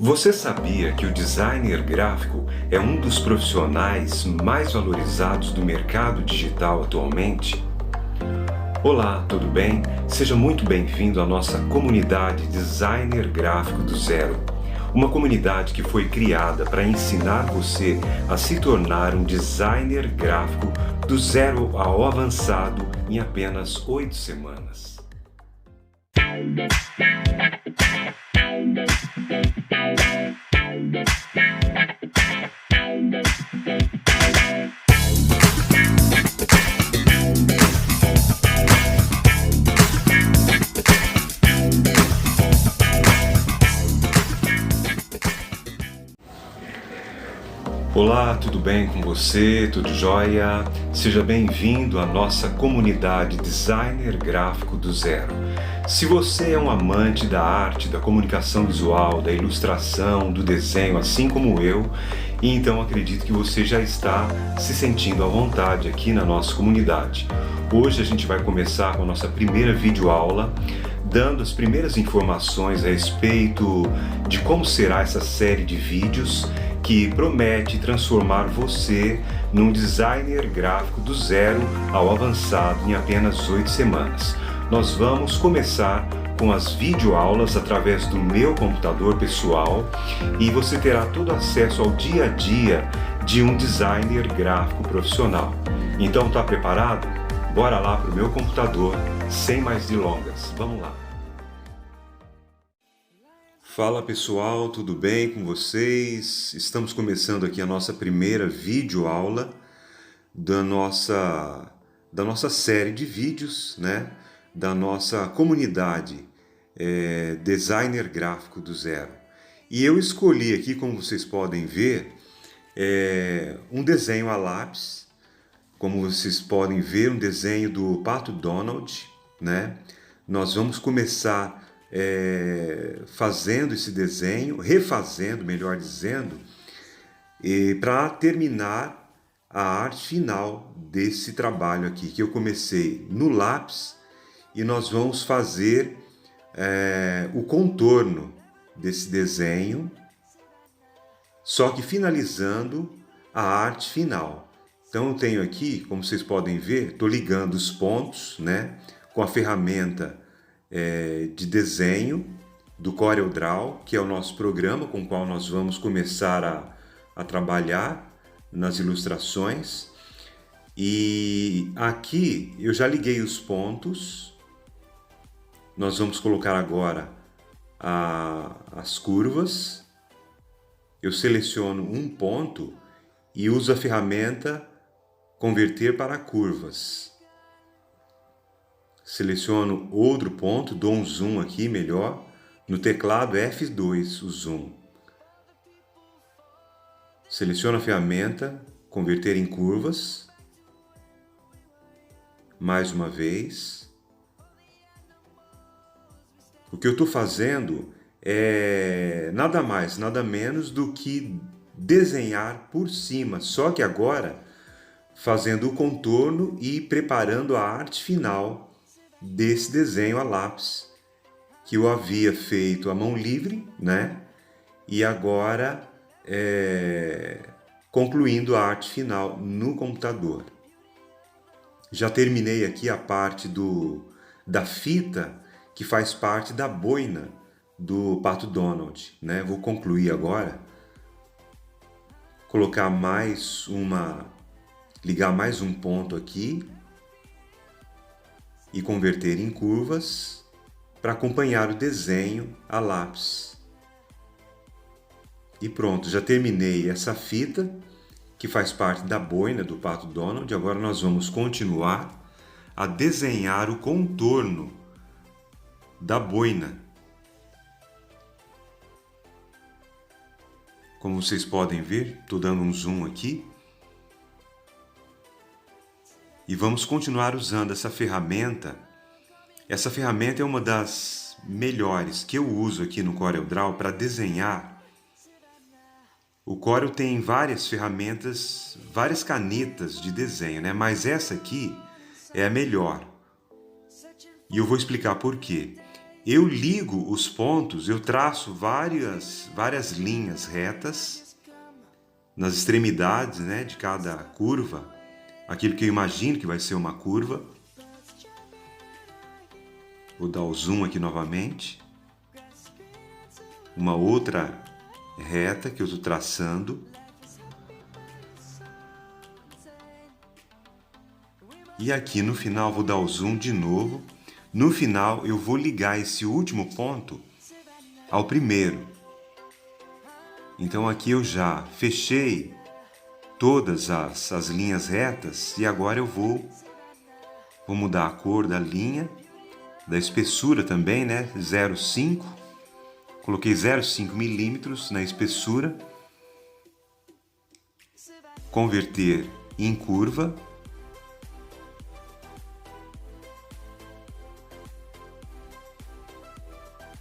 Você sabia que o designer gráfico é um dos profissionais mais valorizados do mercado digital atualmente? Olá, tudo bem? Seja muito bem-vindo à nossa comunidade Designer Gráfico do Zero. Uma comunidade que foi criada para ensinar você a se tornar um designer gráfico do zero ao avançado em apenas 8 semanas. Olá, tudo bem com você? Tudo jóia? Seja bem-vindo à nossa comunidade Designer Gráfico do Zero. Se você é um amante da arte, da comunicação visual, da ilustração, do desenho, assim como eu, então acredito que você já está se sentindo à vontade aqui na nossa comunidade. Hoje a gente vai começar com a nossa primeira videoaula, dando as primeiras informações a respeito de como será essa série de vídeos que promete transformar você num designer gráfico do zero ao avançado em apenas 8 semanas. Nós vamos começar com as videoaulas através do meu computador pessoal e você terá todo acesso ao dia a dia de um designer gráfico profissional. Então, está preparado? Bora lá para o meu computador, sem mais delongas. Vamos lá! Fala pessoal, tudo bem com vocês? Estamos começando aqui a nossa primeira videoaula da nossa série de vídeos, né? Da nossa comunidade Designer Gráfico do Zero. E eu escolhi aqui, como vocês podem ver, um desenho a lápis. Como vocês podem ver, um desenho do Pato Donald, né? Nós vamos começar fazendo esse desenho, refazendo, melhor dizendo, para terminar a arte final desse trabalho aqui, que eu comecei no lápis, e nós vamos fazer o contorno desse desenho, só que finalizando a arte final. Então eu tenho aqui, como vocês podem ver, estou ligando os pontos, né, com a ferramenta de desenho do CorelDRAW, que é o nosso programa com o qual nós vamos começar a trabalhar nas ilustrações. E aqui eu já liguei os pontos. Nós vamos colocar agora as curvas. Eu seleciono um ponto e uso a ferramenta Converter para curvas. Seleciono outro ponto, dou um zoom aqui melhor. No teclado F2, o zoom. Seleciono a ferramenta Converter em curvas. Mais uma vez. O que eu estou fazendo é nada mais, nada menos do que desenhar por cima, só que agora fazendo o contorno e preparando a arte final desse desenho a lápis, que eu havia feito à mão livre, né? E agora concluindo a arte final no computador. Já terminei aqui a parte da fita que faz parte da boina do Pato Donald, né? Vou concluir agora, ligar mais um ponto aqui e converter em curvas para acompanhar o desenho a lápis. E pronto, já terminei essa fita que faz parte da boina do Pato Donald. Agora nós vamos continuar a desenhar o contorno da boina. Como vocês podem ver, estou dando um zoom aqui. E vamos continuar usando essa ferramenta. Essa ferramenta é uma das melhores que eu uso aqui no CorelDRAW para desenhar. O Corel tem várias ferramentas, várias canetas de desenho, né? Mas essa aqui é a melhor. E eu vou explicar por quê. Eu ligo os pontos, eu traço várias linhas retas nas extremidades, né, de cada curva, aquilo que eu imagino que vai ser uma curva. Vou dar o zoom aqui novamente. Uma outra reta que eu estou traçando. E aqui no final vou dar o zoom de novo. No final eu vou ligar esse último ponto ao primeiro. Então aqui eu já fechei todas as linhas retas e agora eu vou mudar a cor da linha, da espessura também, né? 0,5. Coloquei 0,5 milímetros na espessura. Converter em curva.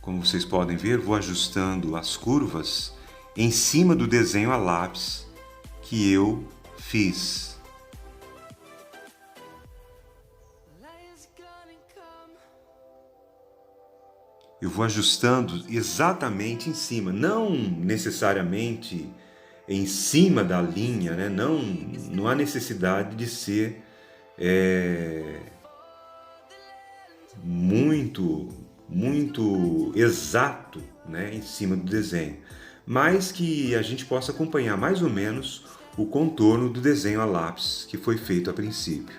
Como vocês podem ver, vou ajustando as curvas em cima do desenho a lápis que eu fiz. Eu vou ajustando exatamente em cima, não necessariamente em cima da linha, né? Não há necessidade de ser muito exato, né, em cima do desenho, mas que a gente possa acompanhar mais ou menos o contorno do desenho a lápis que foi feito a princípio.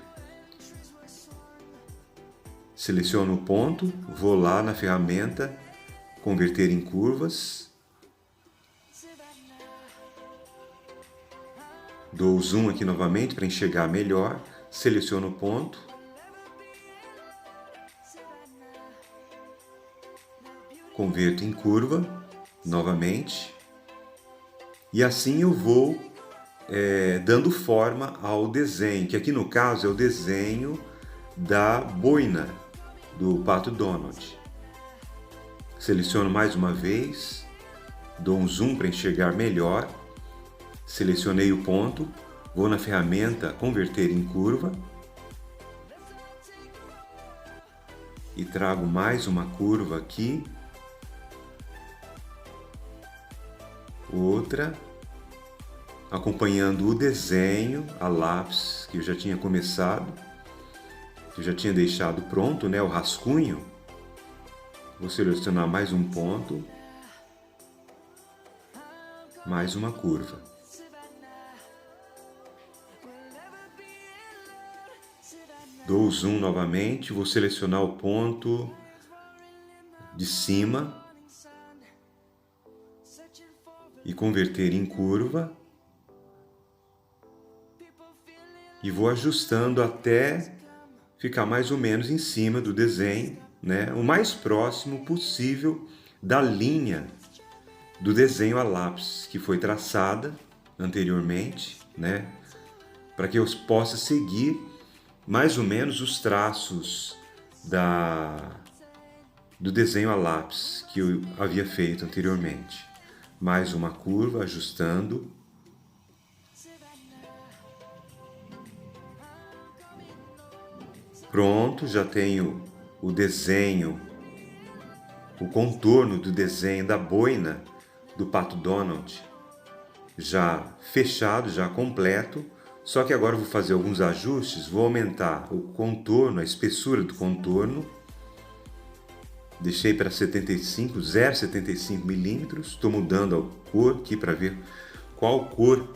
Seleciono o ponto, vou lá na ferramenta converter em curvas, dou o zoom aqui novamente para enxergar melhor, seleciono o ponto, converto em curva novamente e assim eu vou dando forma ao desenho, que aqui no caso é o desenho da boina do Pato Donald. Seleciono mais uma vez, dou um zoom para enxergar melhor, selecionei o ponto, vou na ferramenta converter em curva e trago mais uma curva aqui, outra, acompanhando o desenho a lápis que eu já tinha começado, que eu já tinha deixado pronto, né, o rascunho. Vou selecionar mais um ponto, mais uma curva. Dou o zoom novamente, vou selecionar o ponto de cima e converter em curva. E vou ajustando até ficar mais ou menos em cima do desenho, né? O mais próximo possível da linha do desenho a lápis que foi traçada anteriormente, né? Para que eu possa seguir mais ou menos os traços do desenho a lápis que eu havia feito anteriormente. Mais uma curva, ajustando. Pronto, já tenho o desenho, o contorno do desenho da boina do Pato Donald já fechado, já completo. Só que agora eu vou fazer alguns ajustes, vou aumentar o contorno, a espessura do contorno. Deixei para 0,75 milímetros. Estou mudando a cor aqui para ver qual cor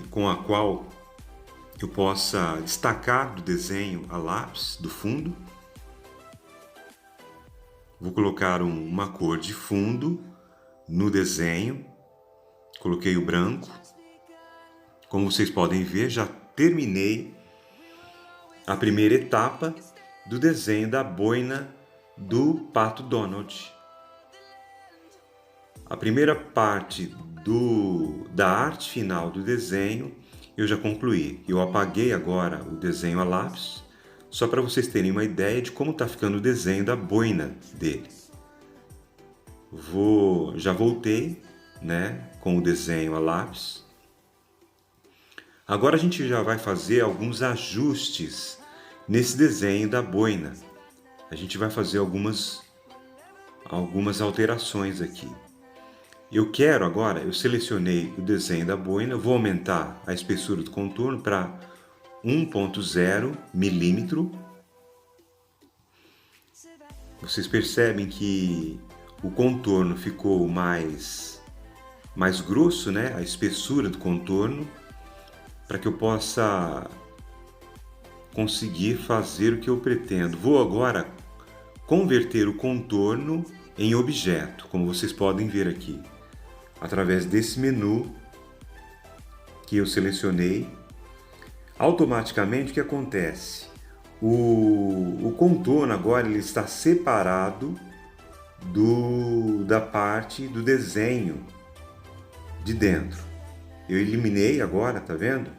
com a qual eu possa destacar do desenho a lápis do fundo. Vou colocar uma cor de fundo no desenho. Coloquei o branco. Como vocês podem ver, já terminei a primeira etapa do desenho da boina do Pato Donald. A primeira parte da arte final do desenho eu já concluí. Eu apaguei agora o desenho a lápis, só para vocês terem uma ideia de como está ficando o desenho da boina dele. Já voltei, né, com o desenho a lápis. Agora a gente já vai fazer alguns ajustes nesse desenho da boina. a gente vai fazer algumas alterações aqui. Eu quero agora, eu selecionei o desenho da boina, vou aumentar a espessura do contorno para 1.0 milímetro. Vocês percebem que o contorno ficou mais grosso, né? A espessura do contorno, para que eu possa conseguir fazer o que eu pretendo. Vou agora converter o contorno em objeto, como vocês podem ver aqui, através desse menu que eu selecionei. Automaticamente o que acontece? O contorno agora ele está separado da parte do desenho de dentro. Eu eliminei agora, tá vendo?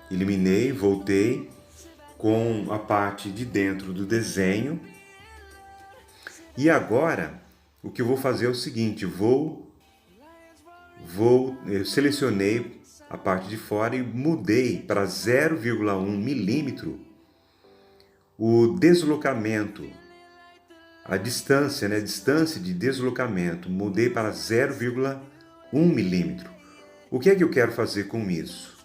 Eliminei, voltei com a parte de dentro do desenho. E agora, o que eu vou fazer é o seguinte, eu selecionei a parte de fora e mudei para 0,1 milímetro o deslocamento, a distância, né? Distância de deslocamento, mudei para 0,1 milímetro. O que é que eu quero fazer com isso?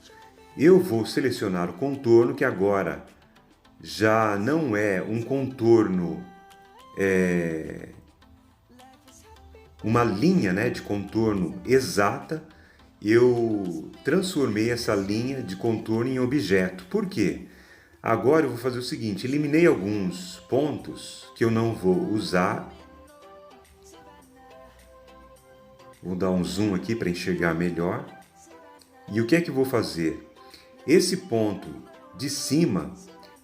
Eu vou selecionar o contorno, que agora já não é um contorno, uma linha, né, de contorno exata. Eu transformei essa linha de contorno em objeto. Por quê? Agora eu vou fazer o seguinte, eliminei alguns pontos que eu não vou usar. Vou dar um zoom aqui para enxergar melhor. E o que é que eu vou fazer? Esse ponto de cima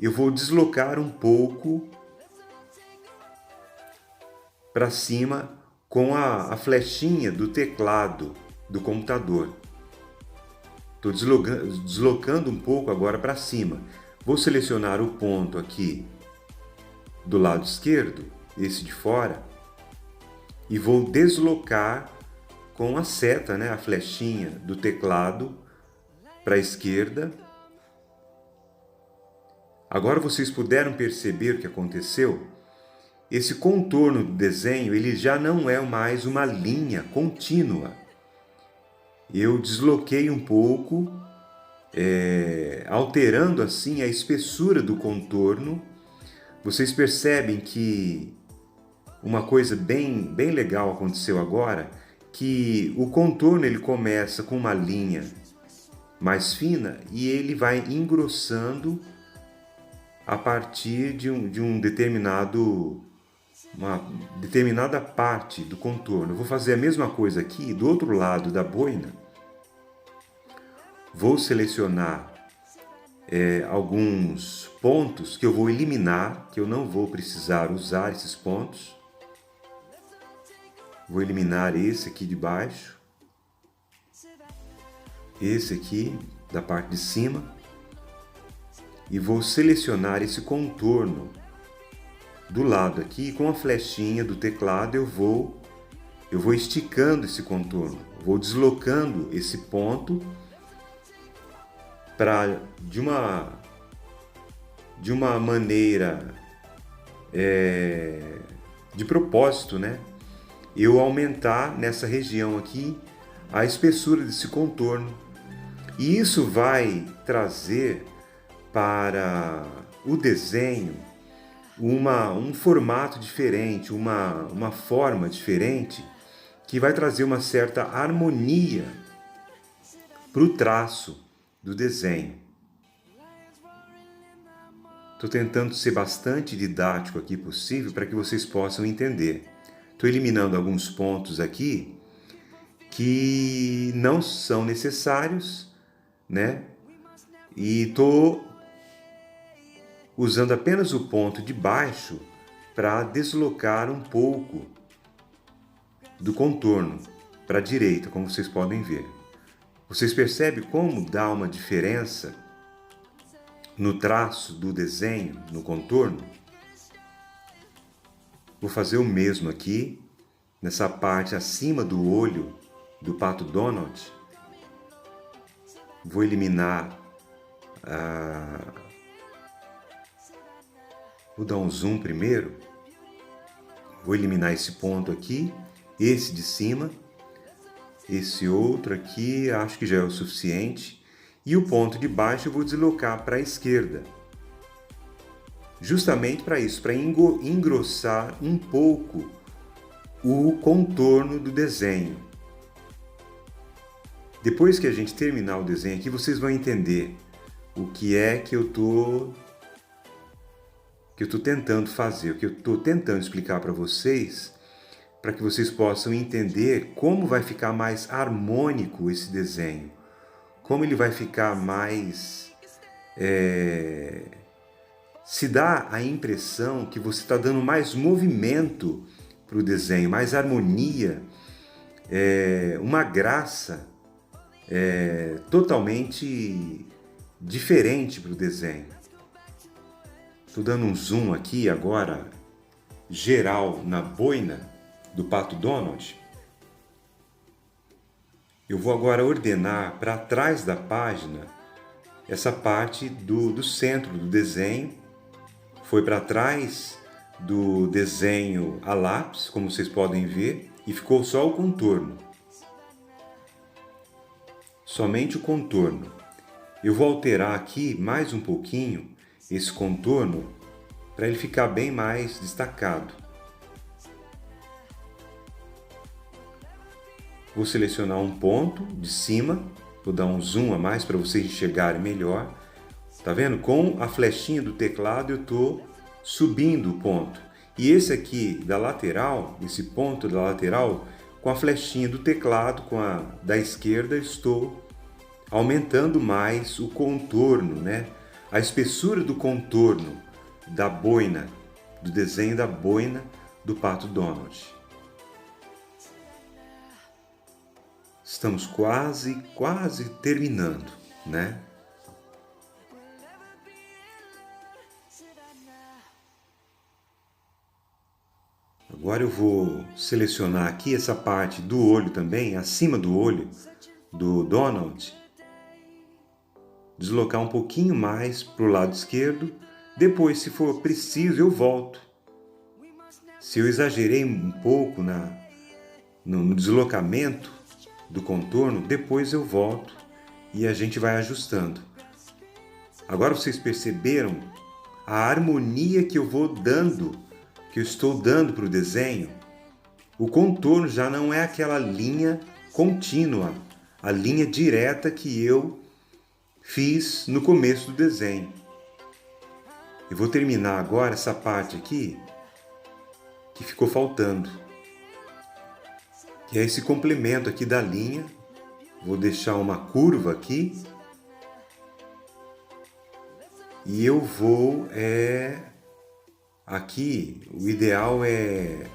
eu vou deslocar um pouco para cima com a flechinha do teclado do computador. Estou deslocando um pouco agora para cima. Vou selecionar o ponto aqui do lado esquerdo, esse de fora, e vou deslocar com a seta, né, a flechinha do teclado para a esquerda. Agora vocês puderam perceber o que aconteceu? Esse contorno do desenho ele já não é mais uma linha contínua. Eu desloquei um pouco, alterando assim a espessura do contorno. Vocês percebem que uma coisa bem legal aconteceu agora, que o contorno ele começa com uma linha mais fina e ele vai engrossando a partir de uma determinada parte do contorno. Eu vou fazer a mesma coisa aqui do outro lado da boina. Vou selecionar alguns pontos que eu vou eliminar, que eu não vou precisar usar esses pontos. Vou eliminar esse aqui de baixo, esse aqui da parte de cima, e vou selecionar esse contorno do lado aqui. Com a flechinha do teclado eu vou esticando esse contorno, vou deslocando esse ponto para de uma maneira de propósito, né? Eu aumentar nessa região aqui a espessura desse contorno. E isso vai trazer para o desenho um formato diferente, uma forma diferente, que vai trazer uma certa harmonia para o traço do desenho. Estou tentando ser bastante didático aqui possível para que vocês possam entender. Estou eliminando alguns pontos aqui que não são necessários, né? E estou usando apenas o ponto de baixo para deslocar um pouco do contorno para a direita, como vocês podem ver. Vocês percebem como dá uma diferença no traço do desenho, no contorno? Vou fazer o mesmo aqui, nessa parte acima do olho do Pato Donald. Vou eliminar vou dar um zoom primeiro Vou eliminar esse ponto aqui, esse de cima, esse outro aqui acho que já é o suficiente. E o ponto de baixo eu vou deslocar para a esquerda. Justamente para isso, para engrossar um pouco o contorno do desenho. Depois que a gente terminar o desenho aqui, vocês vão entender o que é que eu tô tentando fazer, o que eu estou tentando explicar para vocês, para que vocês possam entender como vai ficar mais harmônico esse desenho, como ele vai ficar mais... se dá a impressão que você está dando mais movimento para o desenho, mais harmonia, uma graça totalmente diferente para o desenho. Estou dando um zoom aqui agora, geral, na boina do Pato Donald. Eu vou agora ordenar para trás da página essa parte do centro do desenho. Foi para trás do desenho a lápis, como vocês podem ver, e ficou só o contorno. Somente o contorno. Eu vou alterar aqui mais um pouquinho esse contorno para ele ficar bem mais destacado. Vou selecionar um ponto de cima, vou dar um zoom a mais para vocês enxergarem melhor. Tá vendo? Com a flechinha do teclado eu estou subindo o ponto. E esse aqui da lateral, esse ponto da lateral, com a flechinha do teclado, com a da esquerda, estou aumentando mais o contorno, né? A espessura do contorno da boina, do desenho da boina do Pato Donald. Estamos quase terminando, né? Agora eu vou selecionar aqui essa parte do olho também, acima do olho do Donald. Deslocar um pouquinho mais para o lado esquerdo. Depois, se for preciso, eu volto. Se eu exagerei um pouco no deslocamento do contorno, depois eu volto e a gente vai ajustando. Agora vocês perceberam a harmonia que eu estou dando para o desenho? O contorno já não é aquela linha contínua, a linha direta que eu fiz no começo do desenho. Eu vou terminar agora essa parte aqui que ficou faltando, que é esse complemento aqui da linha. Vou deixar uma curva aqui e eu vou aqui o ideal é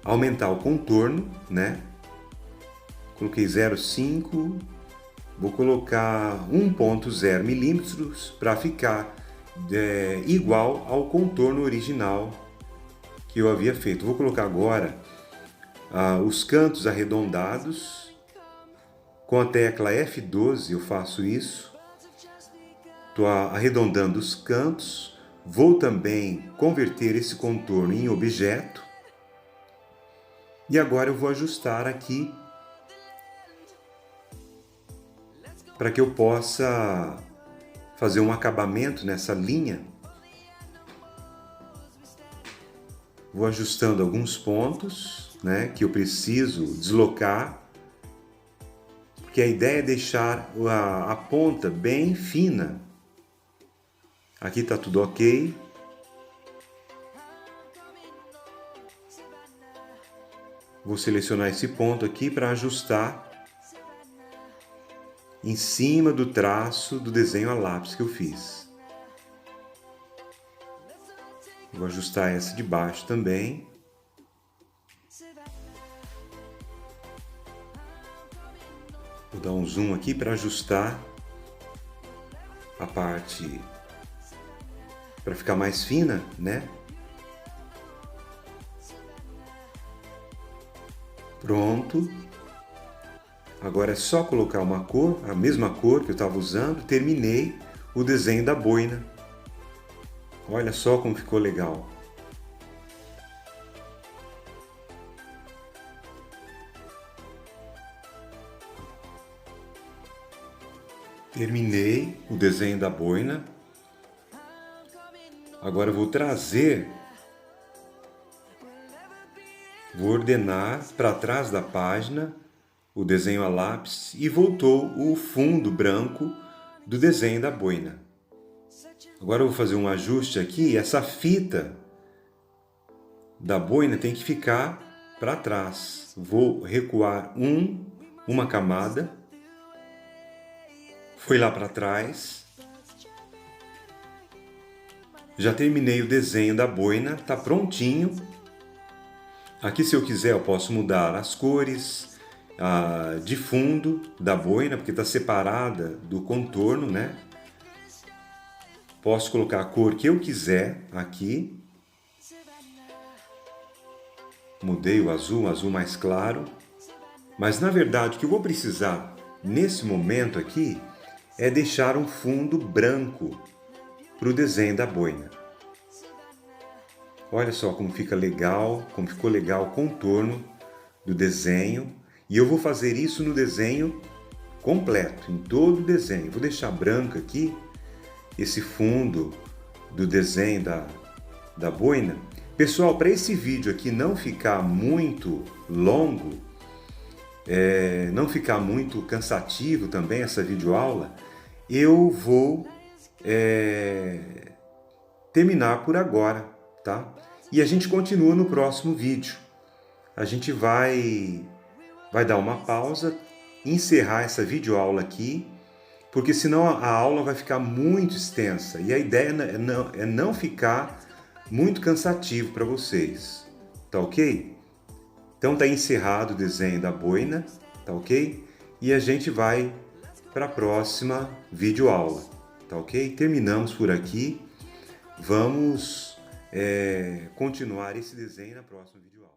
aumentar o contorno, né? Coloquei 0,5, vou colocar 1,0 milímetros para ficar igual ao contorno original que eu havia feito. Vou colocar agora os cantos arredondados. Com a tecla F12 eu faço isso. Estou arredondando os cantos. Vou também converter esse contorno em objeto. E agora eu vou ajustar aqui para que eu possa fazer um acabamento nessa linha. Vou ajustando alguns pontos, né, que eu preciso deslocar, porque a ideia é deixar a ponta bem fina. Aqui está tudo ok. Vou selecionar esse ponto aqui para ajustar em cima do traço do desenho a lápis que eu fiz. Vou ajustar essa de baixo também. Vou dar um zoom aqui para ajustar a parte, para ficar mais fina, né? Pronto. Agora é só colocar uma cor, a mesma cor que eu estava usando. Terminei o desenho da boina. Olha só como ficou legal. Terminei o desenho da boina. Agora eu vou ordenar para trás da página o desenho a lápis e voltou o fundo branco do desenho da boina. Agora eu vou fazer um ajuste aqui. Essa fita da boina tem que ficar para trás. Vou recuar uma camada. Foi lá para trás. Já terminei o desenho da boina, tá prontinho. Aqui, se eu quiser, eu posso mudar as cores de fundo da boina, porque está separada do contorno, né? Posso colocar a cor que eu quiser aqui. Mudei o azul, um azul mais claro. Mas, na verdade, o que eu vou precisar nesse momento aqui é deixar um fundo branco para o desenho da boina. Olha só como fica legal, como ficou legal o contorno do desenho. E eu vou fazer isso no desenho completo, em todo o desenho. Vou deixar branco aqui esse fundo do desenho da boina. Pessoal, para esse vídeo aqui não ficar muito longo, não ficar muito cansativo também essa videoaula, eu vou terminar por agora, tá? E a gente continua no próximo vídeo. A gente vai dar uma pausa, encerrar essa videoaula aqui, porque senão a aula vai ficar muito extensa e a ideia é não ficar muito cansativo para vocês, tá ok? Então tá encerrado o desenho da boina, tá ok? E a gente vai para a próxima videoaula, tá ok? Terminamos por aqui, vamos continuar esse desenho na próxima videoaula.